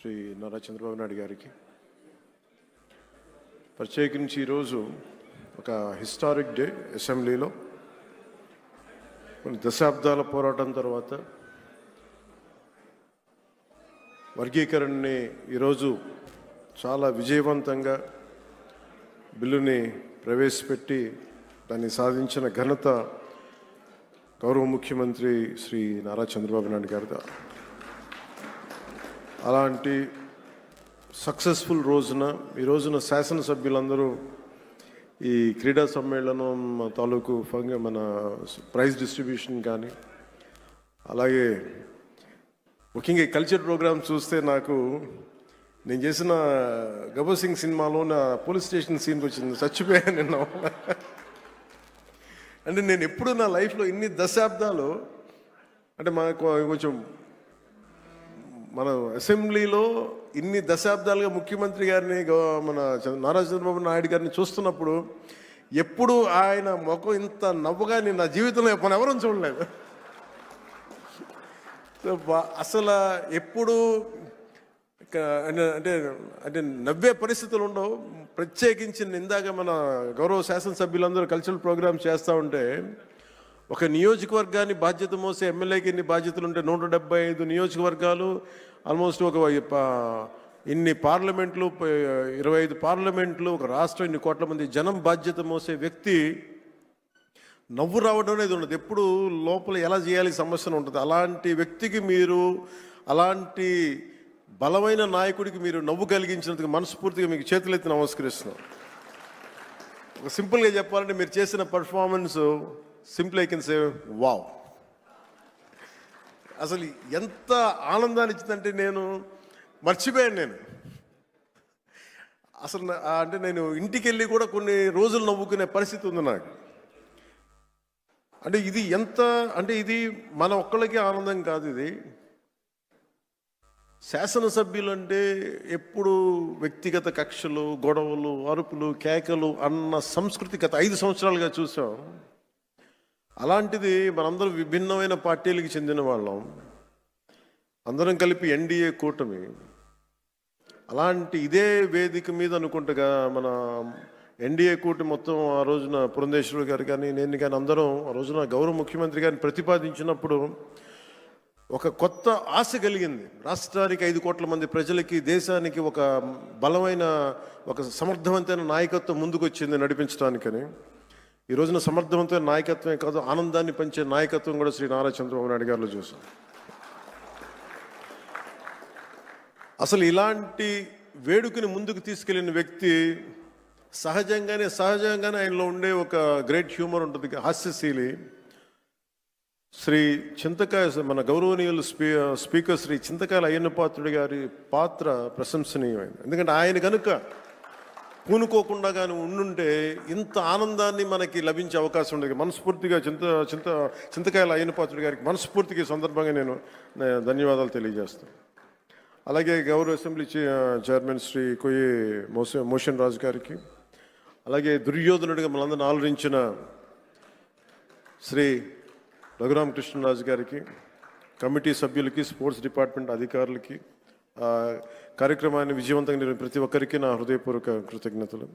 శ్రీ నారా చంద్రబాబు నాయుడు గారికి ప్రత్యేకించి ఈరోజు ఒక హిస్టారిక్ డే. అసెంబ్లీలో కొన్ని దశాబ్దాల పోరాటం తర్వాత వర్గీకరణని ఈరోజు చాలా విజయవంతంగా బిల్లుని ప్రవేశపెట్టి దాన్ని సాధించిన ఘనత గౌరవ ముఖ్యమంత్రి శ్రీ నారా చంద్రబాబు నాయుడు గారిదా. అలాంటి సక్సెస్ఫుల్ రోజున ఈ రోజున శాసనసభ్యులందరూ ఈ క్రీడా సమ్మేళనం తాలూకు మన ప్రైజ్ డిస్ట్రిబ్యూషన్ కానీ అలాగే ముఖ్యంగా ఈ కల్చర్ ప్రోగ్రామ్ చూస్తే నాకు నేను చేసిన గబ్బర్ సింగ్ సినిమాలో నా పోలీస్ స్టేషన్ సీన్కి వచ్చింది. చచ్చిపోయాను నిన్న. అంటే నేను ఎప్పుడు నా లైఫ్లో ఇన్ని దశాబ్దాలు అంటే మనకు కొంచెం మన అసెంబ్లీలో ఇన్ని దశాబ్దాలుగా ముఖ్యమంత్రి గారిని మన నారా చంద్రబాబు నాయుడు గారిని చూస్తున్నప్పుడు ఎప్పుడు ఆయన ముఖం ఇంత నవ్వుగా నేను నా జీవితంలో మన ఎవరూ చూడలేదు. అసలు ఎప్పుడు అంటే అంటే నవ్వే పరిస్థితులు ఉండవు. ప్రత్యేకించి ఇందాక మన గౌరవ శాసనసభ్యులందరూ కల్చరల్ ప్రోగ్రామ్స్ చేస్తూ ఉంటే ఒక నియోజకవర్గాన్ని బాధ్యత మోసే ఎమ్మెల్యేకి ఇన్ని బాధ్యతలు ఉంటే 175 నియోజకవర్గాలు, ఆల్మోస్ట్ ఒక ఇన్ని పార్లమెంట్లు, 25 పార్లమెంట్లు, ఒక రాష్ట్రం, ఇన్ని కోట్ల మంది జనం బాధ్యత మోసే వ్యక్తి నవ్వు రావడం అనేది ఉండదు. ఎప్పుడు లోపల ఎలా చేయాలి సమస్యను ఉంటుంది. అలాంటి వ్యక్తికి మీరు, అలాంటి బలమైన నాయకుడికి మీరు నవ్వు కలిగించినందుకు మనస్ఫూర్తిగా మీకు చేతులెత్తి నమస్కరిస్తున్నాం. ఒక సింపుల్గా చెప్పాలంటే మీరు చేసిన performance simple I can say wow. అసలు ఎంత ఆనందాన్ని ఇచ్చిందంటే నేను మర్చిపోయాను. అసలు అంటే నేను ఇంటికి వెళ్ళి కూడా కొన్ని రోజులు నవ్వుకునే పరిస్థితి ఉంది నాకు. అంటే ఇది ఎంత అంటే ఇది మన ఒక్కళ్ళకి ఆనందం కాదు. ఇది శాసనసభ్యులు అంటే ఎప్పుడు వ్యక్తిగత కక్షలు, గొడవలు, అరుపులు, కేకలు అన్న సంస్కృతి గత 5 సంవత్సరాలుగా చూసాం. అలాంటిది మనందరం విభిన్నమైన పార్టీలకు చెందిన వాళ్ళం, అందరం కలిపి ఎన్డీఏ కూటమి. అలాంటి ఇదే వేదిక మీద అనుకుంటగా మన ఎన్డీఏ కూటమి మొత్తం ఆ రోజున పురంధేశ్వరి గారు కానీ నేను కానీ అందరం ఆ రోజున గౌరవ ముఖ్యమంత్రి గారిని ప్రతిపాదించినప్పుడు ఒక కొత్త ఆశ కలిగింది. రాష్ట్రానికి 5 కోట్ల మంది ప్రజలకి, దేశానికి ఒక బలమైన, ఒక సమర్థవంతమైన నాయకత్వం ముందుకు వచ్చింది నడిపించడానికని. ఈ రోజున సమర్థవంతమైన నాయకత్వమే కాదు, ఆనందాన్ని పంచే నాయకత్వం కూడా శ్రీ నారా చంద్రబాబు నాయుడు గారిలో చూసాం. అసలు ఇలాంటి వేడుకని ముందుకు తీసుకెళ్లిన వ్యక్తి సహజంగానే ఆయనలో ఉండే ఒక గ్రేట్ హ్యూమర్ ఉంటుంది, హాస్యశీలి. శ్రీ చింతకాయ మన గౌరవనీయులు స్పీకర్ శ్రీ చింతకాయల అయ్యన్న పాత్రుడి గారి పాత్ర ప్రశంసనీయమైంది. ఎందుకంటే ఆయన కనుక పూనుకోకుండా కానీ ఉండుంటే ఇంత ఆనందాన్ని మనకి లభించే అవకాశం ఉండేది. మనస్ఫూర్తిగా చింతకాయల అయ్యన్న పాత్రుడి గారికి మనస్ఫూర్తిగా సందర్భంగా నేను ధన్యవాదాలు తెలియజేస్తాను. అలాగే గౌరవ అసెంబ్లీ చైర్మన్ శ్రీ కొయ్యి మోషన్ రాజు గారికి, అలాగే దుర్యోధనుడిగా మనందరిని ఆలోచించిన శ్రీ రఘురామకృష్ణరాజు గారికి, కమిటీ సభ్యులకి, స్పోర్ట్స్ డిపార్ట్మెంట్ అధికారులకి, కార్యక్రమాన్ని విజయవంతంగా నిర్వహించిన ప్రతి ఒక్కరికి నా హృదయపూర్వక కృతజ్ఞతలు.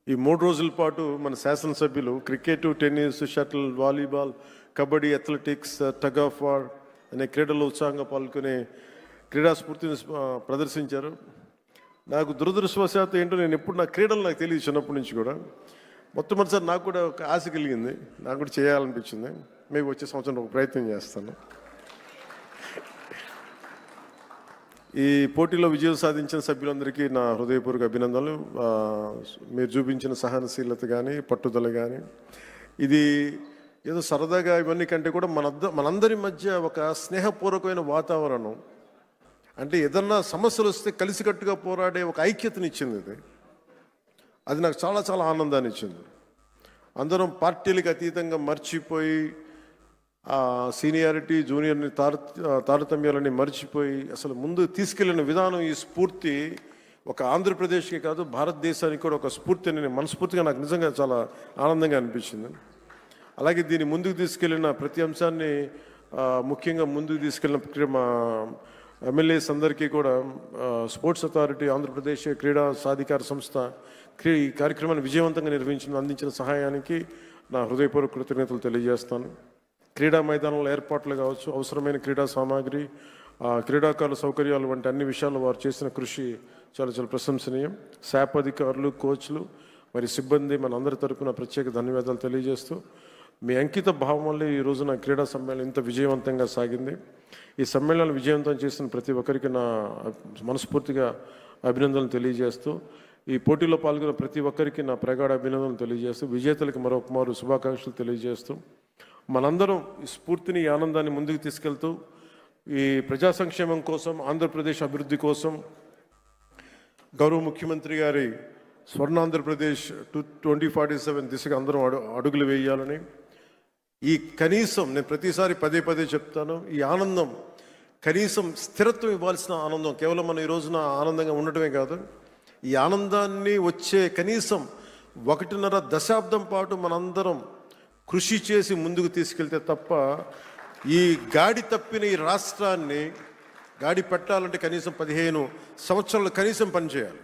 ఈ 3 రోజుల పాటు మన శాసనసభ్యులు cricket, tennis, shuttle, volleyball, kabaddi, athletics, tug of war అనే క్రీడల్లో ఉత్సాహంగా పాల్గొనే క్రీడా స్ఫూర్తిని ప్రదర్శించారు. నాకు దురదృష్టవశాత్తు ఏంటో నేను ఎప్పుడు నా క్రీడలు నాకు తెలియదు చిన్నప్పటి నుంచి కూడా. మొట్టమొదటిసారి నాకు కూడా ఒక ఆశ కలిగింది, నాకు కూడా చేయాలనిపించింది. మేము వచ్చే సంవత్సరం ఒక ప్రయత్నం చేస్తాను. ఈ పోటీలో విజయం సాధించిన సభ్యులందరికీ నా హృదయపూర్వక అభినందనలు. మీరు చూపించిన సహనశీలత కానీ, పట్టుదల కానీ, ఇది ఏదో సరదాగా ఇవన్నీ కంటే కూడా మనందరి మధ్య ఒక స్నేహపూర్వకమైన వాతావరణం, అంటే ఏదన్నా సమస్యలు వస్తే కలిసికట్టుగా పోరాడే ఒక ఐక్యతనిచ్చింది. అది నాకు చాలా చాలా ఆనందాన్ని ఇచ్చింది. అందరం పార్టీలకు అతీతంగా మర్చిపోయి సీనియారిటీ, జూనియర్ని తారతమ్యాలని మర్చిపోయి అసలు ముందు తీసుకెళ్లిన విధానం, ఈ స్ఫూర్తి ఒక ఆంధ్రప్రదేశ్కి కాదు భారతదేశానికి కూడా ఒక స్ఫూర్తి అని మనస్ఫూర్తిగా నాకు నిజంగా చాలా ఆనందంగా అనిపించింది. అలాగే దీన్ని ముందుకు తీసుకెళ్లిన ప్రతి అంశాన్ని ముఖ్యంగా ముందుకు తీసుకెళ్లిన ఎమ్మెల్యేస్ అందరికీ కూడా స్పోర్ట్స్ అథారిటీ, ఆంధ్రప్రదేశ్ క్రీడా సాధికార సంస్థ ఈ కార్యక్రమాన్ని విజయవంతంగా అందించిన సహాయానికి నా హృదయపూర్వక కృతజ్ఞతలు తెలియజేస్తాను. క్రీడా మైదానంలో ఏర్పాట్లు కావచ్చు, అవసరమైన క్రీడా సామాగ్రి, క్రీడాకారుల సౌకర్యాలు వంటి అన్ని విషయాల్లో వారు చేసిన కృషి చాలా చాలా ప్రశంసనీయం. శాప్ అధికారులు, కోచ్లు, మరి సిబ్బంది మన అందరి తరపున ప్రత్యేక ధన్యవాదాలు తెలియజేస్తూ, మీ అంకిత భావం వల్ల ఈ రోజున క్రీడా సమ్మేళనం ఇంత విజయవంతంగా సాగింది. ఈ సమ్మేళనాలు విజయవంతం చేసిన ప్రతి ఒక్కరికి నా మనస్ఫూర్తిగా అభినందనలు తెలియజేస్తూ, ఈ పోటీలో పాల్గొన్న ప్రతి ఒక్కరికి నా ప్రగాఢ అభినందనలు తెలియజేస్తూ, విజేతలకు మరొకమారు శుభాకాంక్షలు తెలియజేస్తూ, మనందరం ఈ స్ఫూర్తిని, ఈ ఆనందాన్ని ముందుకు తీసుకెళ్తూ ఈ ప్రజా సంక్షేమం కోసం, ఆంధ్రప్రదేశ్ అభివృద్ధి కోసం గౌరవ ముఖ్యమంత్రి గారి స్వర్ణాంధ్రప్రదేశ్ 2047 దిశగా అందరం అడుగులు వేయాలని, ఈ కనీసం నేను ప్రతిసారి పదే పదే చెప్తాను, ఈ ఆనందం కనీసం స్థిరత్వం ఇవ్వాల్సిన ఆనందం, కేవలం మనం ఈ రోజున ఆనందంగా ఉండటమే కాదు, ఈ ఆనందాన్ని వచ్చే కనీసం 1.5 దశాబ్దం పాటు మనందరం కృషి చేసి ముందుకు తీసుకెళ్తే తప్ప ఈ గాడి తప్పిన ఈ రాష్ట్రాన్ని గాడి పెట్టాలంటే కనీసం 15 సంవత్సరాలు కనీసం పనిచేయాలి.